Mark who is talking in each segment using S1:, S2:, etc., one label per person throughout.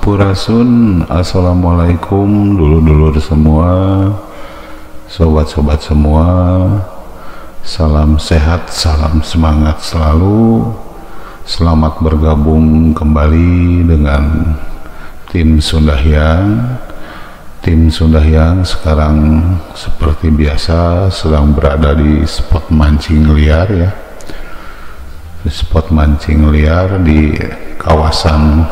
S1: Sampurasun. Assalamualaikum dulur-dulur semua, sobat-sobat semua. Salam sehat, salam semangat selalu. Selamat bergabung kembali dengan tim Sundahyang. Tim Sundahyang sekarang seperti biasa sedang berada di spot mancing liar ya. Spot mancing liar di kawasan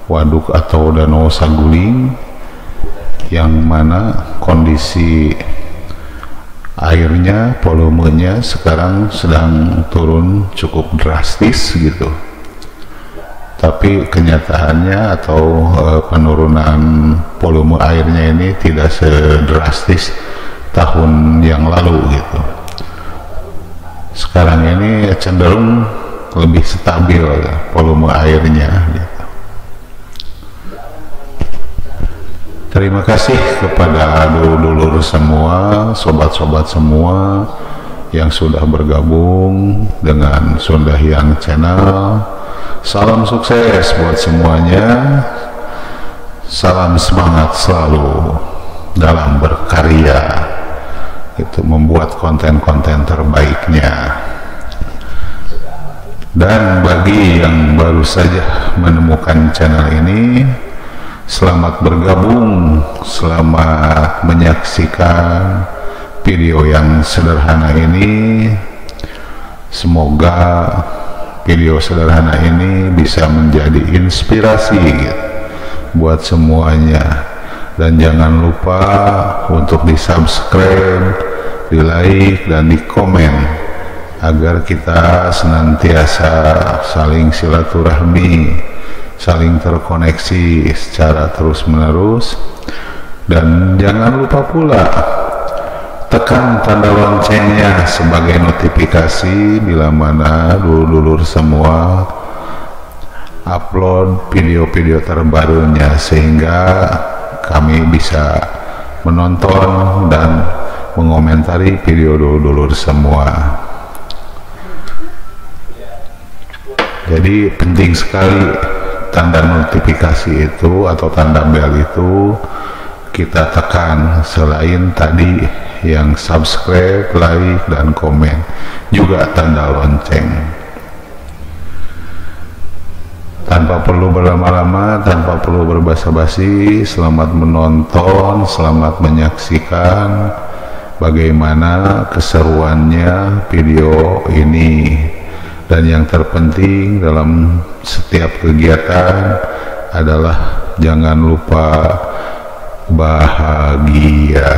S1: waduk atau danau Saguling, yang mana kondisi airnya, volumenya sekarang sedang turun cukup drastis gitu. Tapi kenyataannya atau penurunan volume airnya ini tidak sedrastis tahun yang lalu gitu. Sekarang ini cenderung lebih stabil volume airnya gitu. Terima kasih kepada dulur-dulur semua, sobat-sobat semua yang sudah bergabung dengan Sundahyang Channel. Salam sukses buat semuanya. Salam semangat selalu dalam berkarya, itu membuat konten-konten terbaiknya. Dan bagi yang baru saja menemukan channel ini, selamat bergabung, selamat menyaksikan video yang sederhana ini. Semoga video sederhana ini bisa menjadi inspirasi buat semuanya. Dan jangan lupa untuk di subscribe, di like, dan di komen, agar kita senantiasa saling silaturahmi, saling terkoneksi secara terus-menerus. Dan jangan lupa pula tekan tanda loncengnya sebagai notifikasi bila mana dulur-dulur semua upload video-video terbarunya, sehingga kami bisa menonton dan mengomentari video dulur-dulur semua. Jadi penting sekali tanda notifikasi itu atau tanda bel itu kita tekan, selain tadi yang subscribe, like, dan komen, juga tanda lonceng. Tanpa perlu berlama-lama, tanpa perlu berbasa-basi, selamat menonton, selamat menyaksikan bagaimana keseruannya video ini. Dan yang terpenting dalam setiap kegiatan adalah jangan lupa bahagia.